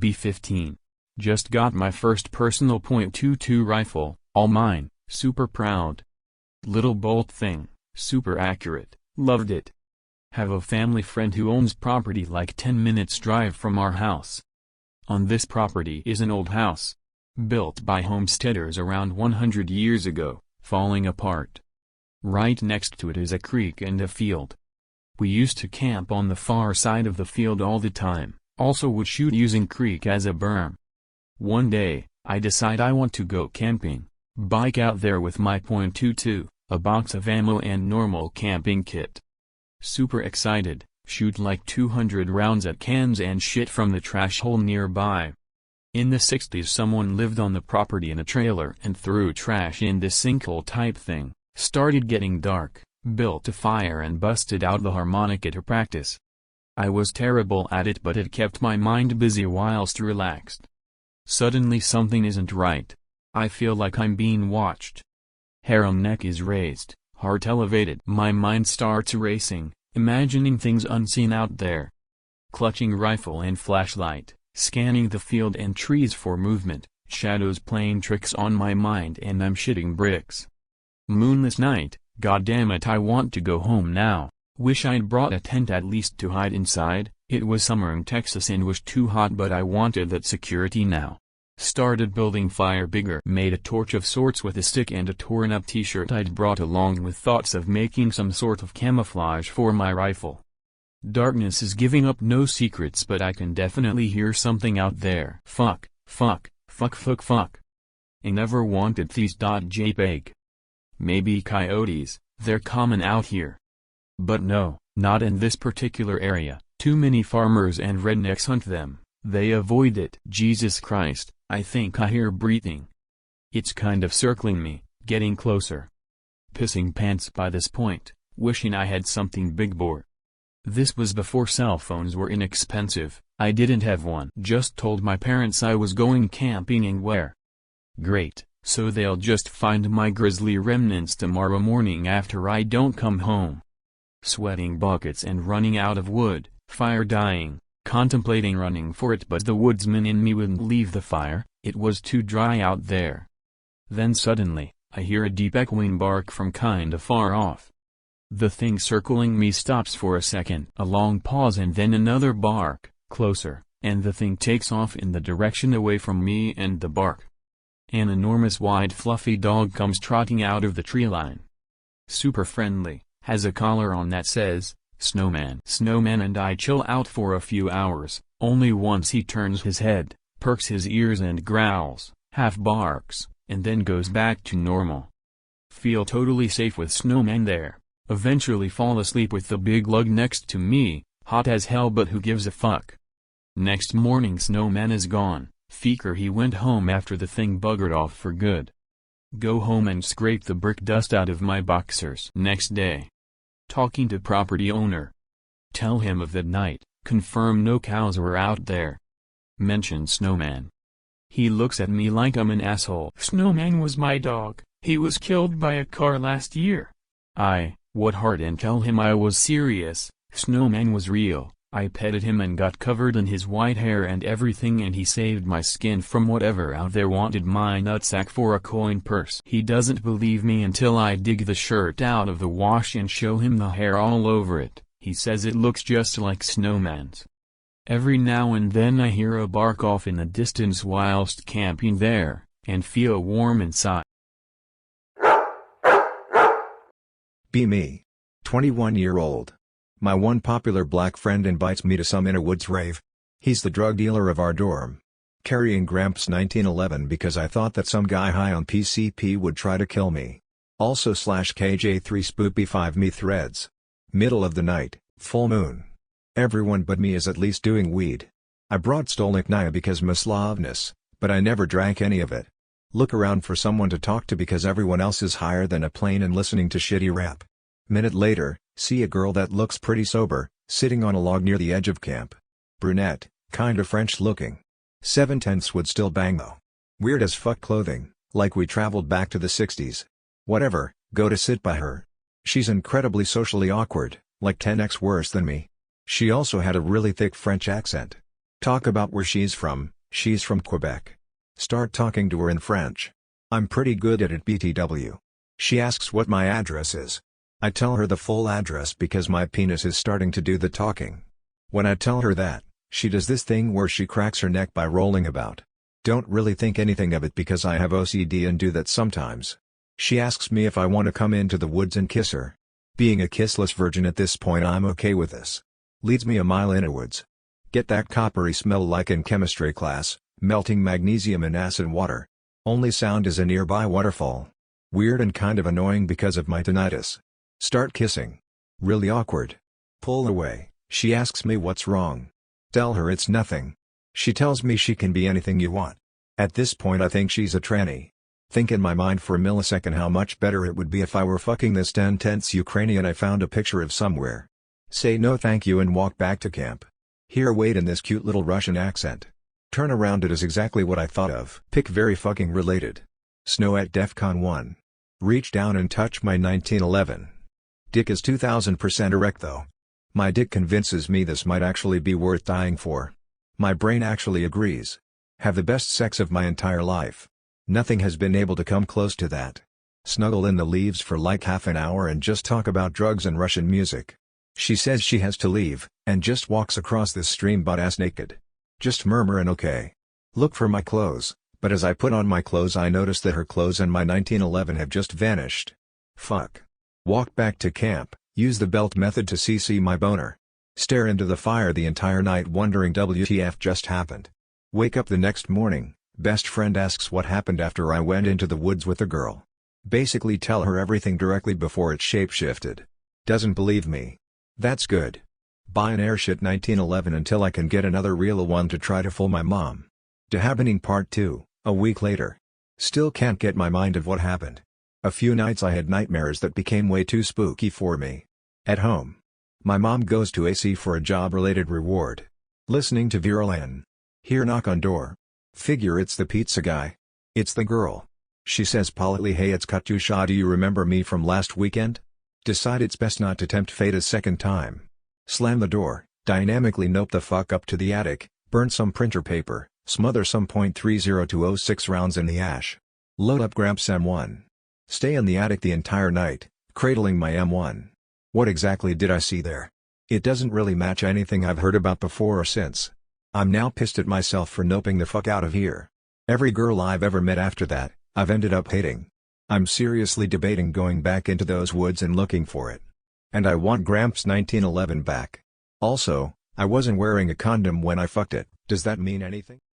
B-15. Just got my first personal .22 rifle, all mine, super proud. Little bolt thing, super accurate, loved it. Have a family friend who owns property like 10 minutes drive from our house. On this property is an old house, built by homesteaders around 100 years ago, falling apart. Right next to it is a creek and a field. We used to camp on the far side of the field all the time, also would shoot using creek as a berm. One day, I decide I want to go camping, bike out there with my .22, a box of ammo and normal camping kit. Super excited, shoot like 200 rounds at cans and shit from the trash hole nearby. In the 60s someone lived on the property in a trailer and threw trash in this sinkhole type thing, started getting dark, built a fire and busted out the harmonica to practice. I was terrible at it but it kept my mind busy whilst relaxed. Suddenly something isn't right. I feel like I'm being watched. Hair on neck is raised, heart elevated. My mind starts racing, imagining things unseen out there. Clutching rifle and flashlight, scanning the field and trees for movement, shadows playing tricks on my mind and I'm shitting bricks. Moonless night, goddammit I want to go home now, wish I'd brought a tent at least to hide inside, it was summer in Texas and was too hot but I wanted that security now. Started building fire bigger, made a torch of sorts with a stick and a torn up t-shirt I'd brought along with thoughts of making some sort of camouflage for my rifle. Darkness is giving up no secrets but I can definitely hear something out there. Fuck, fuck, fuck fuck fuck. I never wanted these .jpg. Maybe coyotes, they're common out here. But no, not in this particular area, too many farmers and rednecks hunt them, they avoid it. Jesus Christ, I think I hear breathing. It's kind of circling me, getting closer. Pissing pants by this point, wishing I had something big bore. This was before cell phones were inexpensive, I didn't have one. Just told my parents I was going camping and where. Great, so they'll just find my grisly remnants tomorrow morning after I don't come home. Sweating buckets and running out of wood, fire dying, contemplating running for it but the woodsman in me wouldn't leave the fire, it was too dry out there. Then suddenly, I hear a deep echoing bark from kinda far off. The thing circling me stops for a second, a long pause and then another bark, closer, and the thing takes off in the direction away from me and the bark. An enormous wide fluffy dog comes trotting out of the tree line. Super friendly, has a collar on that says, Snowman. Snowman and I chill out for a few hours, only once he turns his head, perks his ears and growls, half barks, and then goes back to normal. Feel totally safe with Snowman there, eventually fall asleep with the big lug next to me, hot as hell but who gives a fuck. Next morning Snowman is gone, feaker he went home after the thing buggered off for good. Go home and scrape the brick dust out of my boxers. Next day. Talking to property owner. Tell him of that night, confirm no cows were out there. Mention Snowman. He looks at me like I'm an asshole. Snowman was my dog, he was killed by a car last year. What hard and tell him I was serious, Snowman was real, I petted him and got covered in his white hair and everything and he saved my skin from whatever out there wanted my nutsack for a coin purse. He doesn't believe me until I dig the shirt out of the wash and show him the hair all over it, he says it looks just like Snowman's. Every now and then I hear a bark off in the distance whilst camping there, and feel warm inside. Be me. 21-year-old. My one popular black friend invites me to some inner woods rave. He's the drug dealer of our dorm. Carrying Gramps 1911 because I thought that some guy high on PCP would try to kill me. Also /KJ3 Spoopy 5 me threads. Middle of the night, full moon. Everyone but me is at least doing weed. I brought Stolniknaya because Muslavness, but I never drank any of it. Look around for someone to talk to because everyone else is higher than a plane and listening to shitty rap. Minute later, see a girl that looks pretty sober, sitting on a log near the edge of camp. Brunette, kinda French looking. 7/10 would still bang though. Weird as fuck clothing, like we traveled back to the 60s. Whatever, go to sit by her. She's incredibly socially awkward, like 10x worse than me. She also had a really thick French accent. Talk about where she's from Quebec. Start talking to her in French. I'm pretty good at it BTW. She asks what my address is. I tell her the full address because my penis is starting to do the talking. When I tell her that, she does this thing where she cracks her neck by rolling about. Don't really think anything of it because I have OCD and do that sometimes. She asks me if I want to come into the woods and kiss her. Being a kissless virgin at this point, I'm okay with this. Leads me a mile in the woods. Get that coppery smell like in chemistry class, melting magnesium in acid water. Only sound is a nearby waterfall. Weird and kind of annoying because of my tinnitus. Start kissing. Really awkward. Pull away. She asks me what's wrong. Tell her it's nothing. She tells me she can be anything you want. At this point I think she's a tranny. Think in my mind for a millisecond how much better it would be if I were fucking this 10-tenths Ukrainian I found a picture of somewhere. Say no thank you and walk back to camp. Here wait in this cute little Russian accent. Turn around, it is exactly what I thought of. Pick very fucking related. Snow at DEFCON 1. Reach down and touch my 1911. Dick is 2000% erect though. My dick convinces me this might actually be worth dying for. My brain actually agrees. Have the best sex of my entire life. Nothing has been able to come close to that. Snuggle in the leaves for like half an hour and just talk about drugs and Russian music. She says she has to leave, and just walks across this stream butt-ass naked. Just murmur and okay. Look for my clothes, but as I put on my clothes I notice that her clothes and my 1911 have just vanished. Fuck. Walk back to camp, use the belt method to CC my boner. Stare into the fire the entire night wondering WTF just happened. Wake up the next morning, best friend asks what happened after I went into the woods with the girl. Basically tell her everything directly before it shapeshifted. Doesn't believe me. That's good. Buy an airshit 1911 until I can get another real one to try to fool my mom. Happening Part 2, a week later. Still can't get my mind of what happened. A few nights I had nightmares that became way too spooky for me. At home. My mom goes to AC for a job-related reward. Listening to Viral N. Hear knock on door. Figure it's the pizza guy. It's the girl. She says politely, hey it's Katusha, do you remember me from last weekend? Decide it's best not to tempt fate a second time. Slam the door, dynamically nope the fuck up to the attic, burn some printer paper, smother some .30206 rounds in the ash. Load up Gramps M1. Stay in the attic the entire night, cradling my M1. What exactly did I see there? It doesn't really match anything I've heard about before or since. I'm now pissed at myself for noping the fuck out of here. Every girl I've ever met after that, I've ended up hating. I'm seriously debating going back into those woods and looking for it. And I want Gramps 1911 back. Also, I wasn't wearing a condom when I fucked it. Does that mean anything?